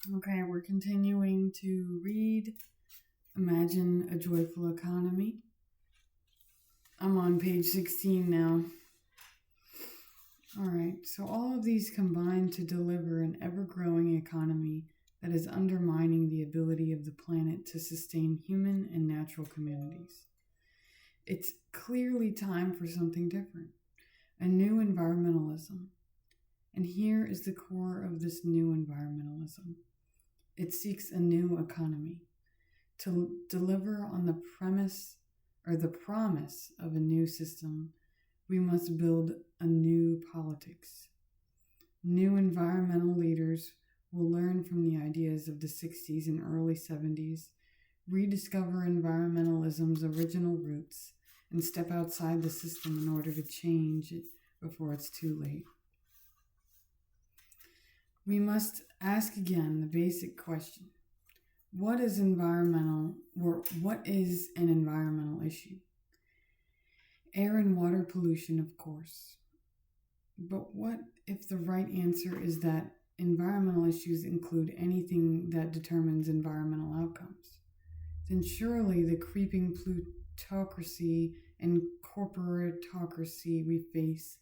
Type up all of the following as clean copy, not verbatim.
Okay, we're continuing to read Imagine a Joyful Economy. I'm on page 16 now. All right, so all of these combine to deliver an ever-growing economy that is undermining the ability of the planet to sustain human and natural communities. It's clearly time for something different, a new environmentalism. And here is the core of this new environmentalism. It seeks a new economy to deliver on the premise or the promise of a new system. We must build a new politics. New environmental leaders will learn from the ideas of the 60s and early 70s, rediscover environmentalism's original roots, and step outside the system in order to change it before it's too late. We must ask again the basic question. What is an environmental issue? Air and water pollution, of course. But what if the right answer is that environmental issues include anything that determines environmental outcomes? Then surely the creeping plutocracy and corporatocracy we face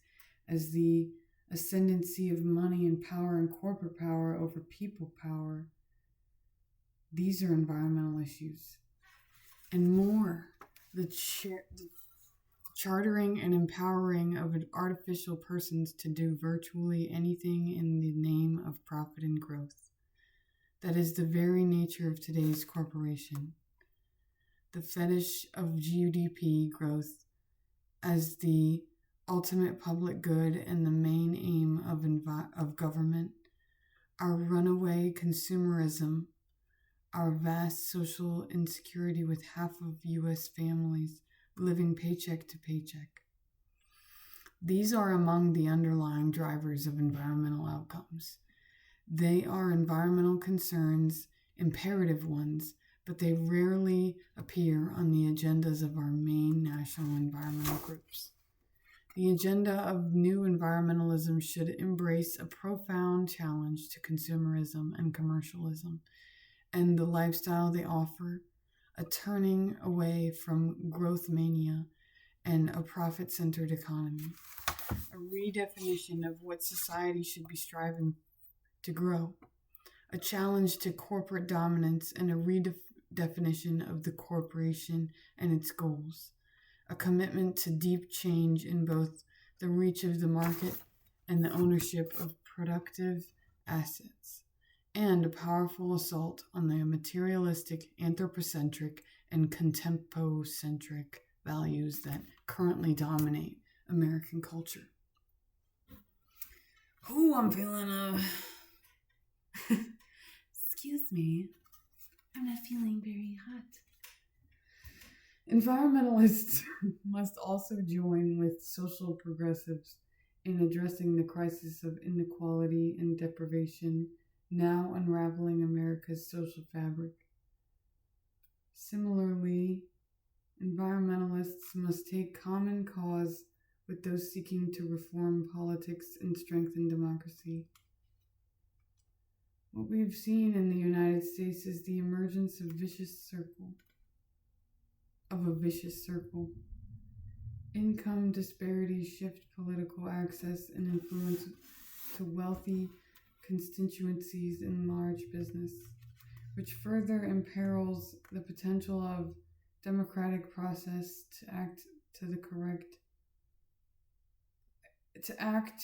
as the ascendancy of money and power and corporate power over people power, these are environmental issues. And more, the chartering and empowering of artificial persons to do virtually anything in the name of profit and growth. That is the very nature of today's corporation. The fetish of GDP growth as the ultimate public good and the main aim of government, our runaway consumerism, our vast social insecurity with half of U.S. families living paycheck to paycheck. These are among the underlying drivers of environmental outcomes. They are environmental concerns, imperative ones, but they rarely appear on the agendas of our main national environmental groups. The agenda of new environmentalism should embrace a profound challenge to consumerism and commercialism and the lifestyle they offer, a turning away from growth mania and a profit-centered economy, a redefinition of what society should be striving to grow, a challenge to corporate dominance and a redefinition of the corporation and its goals, a commitment to deep change in both the reach of the market and the ownership of productive assets, and a powerful assault on the materialistic, anthropocentric, and contempocentric values that currently dominate American culture. Oh, I'm feeling excuse me, I'm not feeling very hot. Environmentalists must also join with social progressives in addressing the crisis of inequality and deprivation now unraveling America's social fabric. Similarly, environmentalists must take common cause with those seeking to reform politics and strengthen democracy. What we've seen in the United States is the emergence of a vicious circle. Income disparities shift political access and influence to wealthy constituencies in large business, which further imperils the potential of democratic process to act to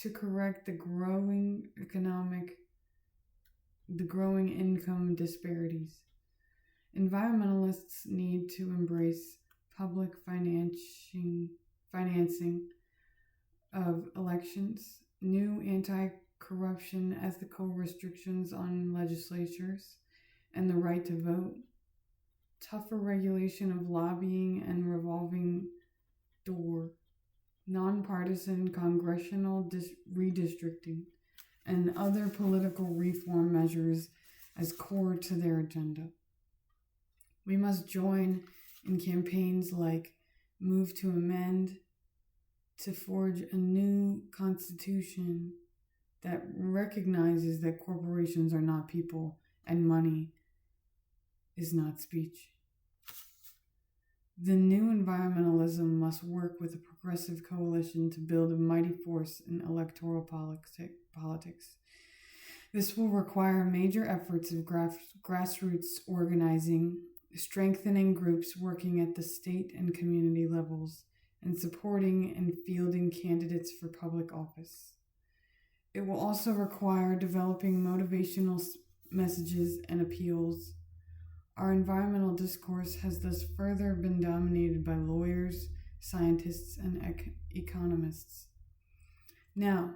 correct the growing income disparities. Environmentalists need to embrace public financing of elections, new anti-corruption ethical restrictions on legislatures, and the right to vote, tougher regulation of lobbying and revolving door, nonpartisan congressional redistricting, and other political reform measures as core to their agenda. We must join in campaigns like Move to Amend to forge a new constitution that recognizes that corporations are not people and money is not speech. The new environmentalism must work with a progressive coalition to build a mighty force in electoral politics. This will require major efforts of grassroots organizing, strengthening groups working at the state and community levels, and supporting and fielding candidates for public office. It will also require developing motivational messages and appeals. Our environmental discourse has thus further been dominated by lawyers, scientists, and economists. Now,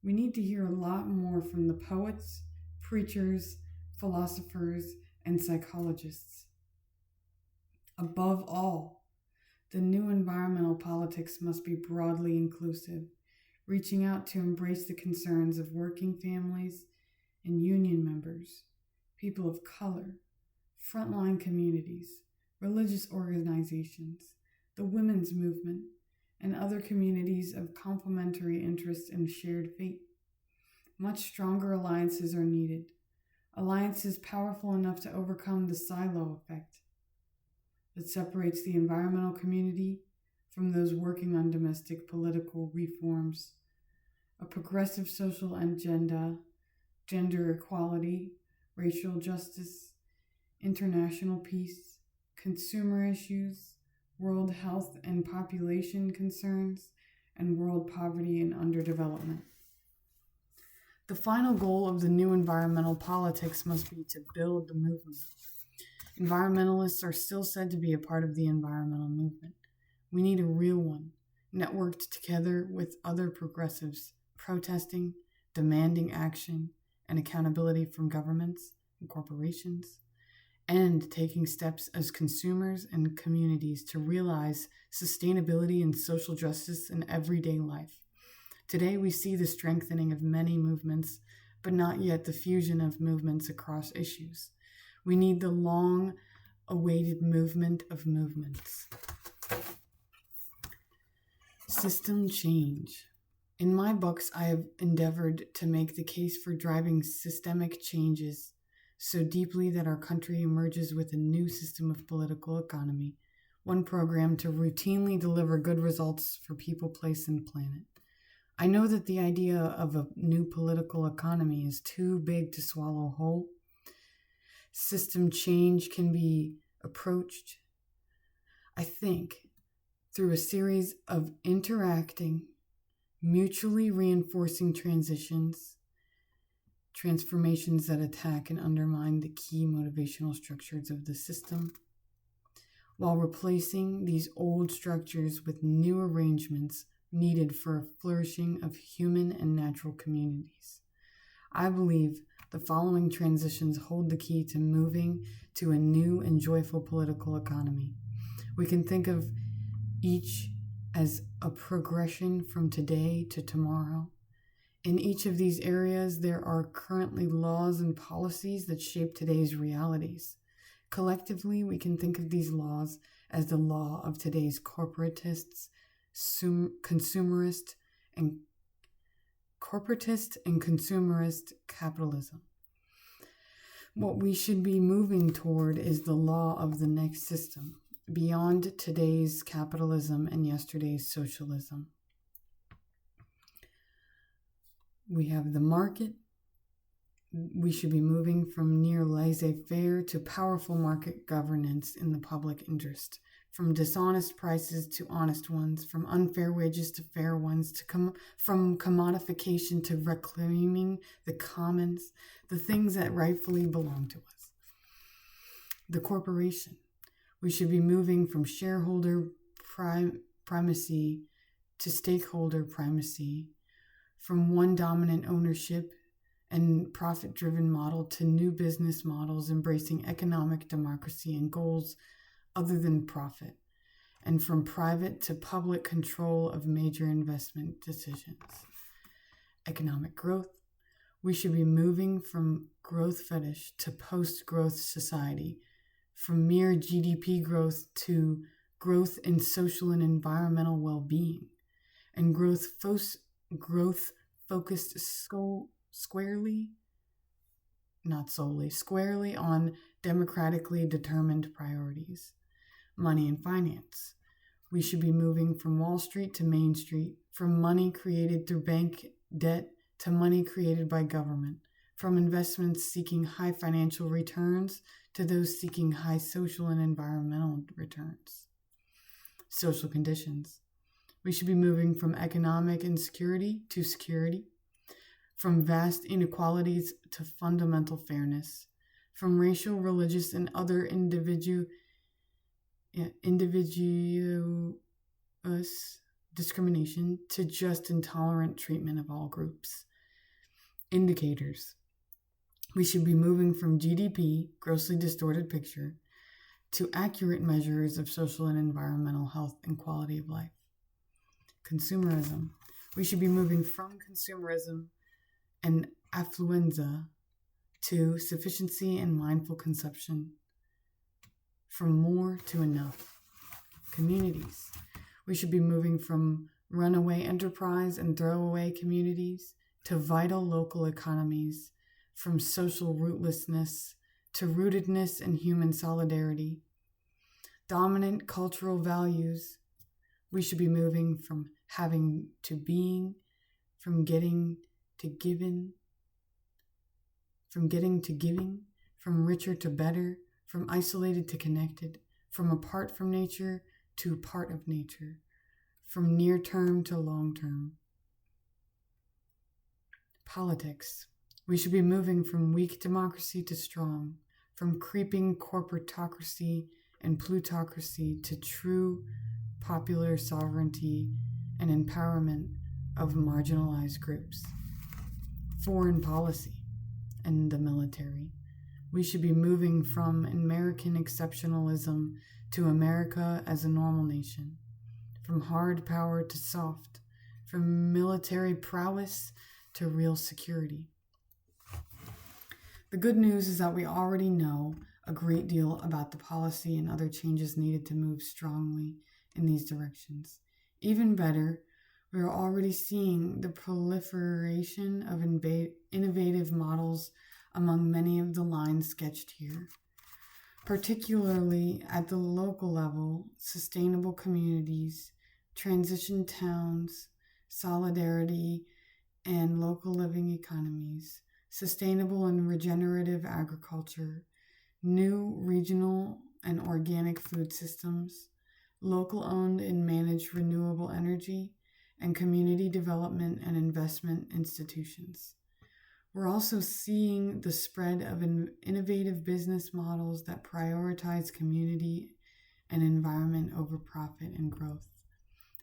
we need to hear a lot more from the poets, preachers, philosophers, and psychologists. Above all, the new environmental politics must be broadly inclusive, reaching out to embrace the concerns of working families and union members, people of color, frontline communities, religious organizations, the women's movement, and other communities of complementary interests and shared fate. Much stronger alliances are needed, alliances powerful enough to overcome the silo effect that separates the environmental community from those working on domestic political reforms, a progressive social agenda, gender equality, racial justice, international peace, consumer issues, world health and population concerns, and world poverty and underdevelopment. The final goal of the new environmental politics must be to build the movement. Environmentalists are still said to be a part of the environmental movement. We need a real one, networked together with other progressives, protesting, demanding action and accountability from governments and corporations, and taking steps as consumers and communities to realize sustainability and social justice in everyday life. Today, we see the strengthening of many movements, but not yet the fusion of movements across issues. We need the long-awaited movement of movements. System change. In my books, I have endeavored to make the case for driving systemic changes so deeply that our country emerges with a new system of political economy, one program to routinely deliver good results for people, place, and planet. I know that the idea of a new political economy is too big to swallow whole. System change can be approached, I think, through a series of interacting, mutually reinforcing transformations that attack and undermine the key motivational structures of the system, while replacing these old structures with new arrangements needed for a flourishing of human and natural communities. I believe the following transitions hold the key to moving to a new and joyful political economy. We can think of each as a progression from today to tomorrow. In each of these areas, there are currently laws and policies that shape today's realities. Collectively, we can think of these laws as the law of today's corporatist and consumerist capitalism. What we should be moving toward is the law of the next system, beyond today's capitalism and yesterday's socialism. We have the market. We should be moving from near laissez-faire to powerful market governance in the public interest, from dishonest prices to honest ones, from unfair wages to fair ones, from commodification to reclaiming the commons, the things that rightfully belong to us. The corporation. We should be moving from shareholder primacy to stakeholder primacy, from one dominant ownership and profit-driven model to new business models embracing economic democracy and goals other than profit, and from private to public control of major investment decisions. Economic growth. We should be moving from growth fetish to post-growth society, from mere GDP growth to growth in social and environmental well-being, and growth focused squarely not solely, squarely on democratically determined priorities. Money and finance. We should be moving from Wall Street to Main Street, from money created through bank debt to money created by government, from investments seeking high financial returns to those seeking high social and environmental returns. Social conditions. We should be moving from economic insecurity to security, from vast inequalities to fundamental fairness, from racial, religious, and other individuous discrimination to just intolerant treatment of all groups. Indicators. We should be moving from GDP, grossly distorted picture, to accurate measures of social and environmental health and quality of life. Consumerism. We should be moving from consumerism and affluenza to sufficiency and mindful consumption, from more to enough. Communities. We should be moving from runaway enterprise and throwaway communities to vital local economies, from social rootlessness to rootedness and human solidarity. Dominant cultural values. We should be moving from having to being, from getting to giving, from richer to better, from isolated to connected, from apart from nature to part of nature, from near term to long term. Politics. We should be moving from weak democracy to strong, from creeping corporatocracy and plutocracy to true popular sovereignty and empowerment of marginalized groups. Foreign policy and the military. We should be moving from American exceptionalism to America as a normal nation, from hard power to soft, from military prowess to real security. The good news is that we already know a great deal about the policy and other changes needed to move strongly in these directions. Even better, we are already seeing the proliferation of innovative models among many of the lines sketched here. Particularly at the local level, sustainable communities, transition towns, solidarity, and local living economies, sustainable and regenerative agriculture, new regional and organic food systems, local-owned and managed renewable energy, and community development and investment institutions. We're also seeing the spread of innovative business models that prioritize community and environment over profit and growth,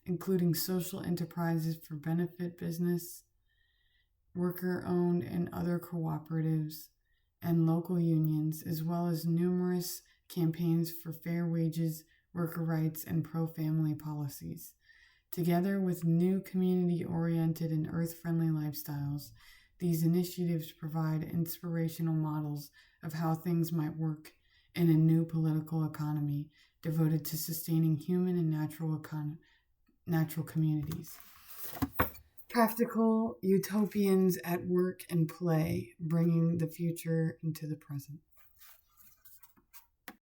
including social enterprises for benefit business, worker-owned and other cooperatives, and local unions, as well as numerous campaigns for fair wages, worker rights, and pro-family policies. Together with new community-oriented and earth-friendly lifestyles, these initiatives provide inspirational models of how things might work in a new political economy devoted to sustaining human and natural communities. Practical utopians at work and play, bringing the future into the present.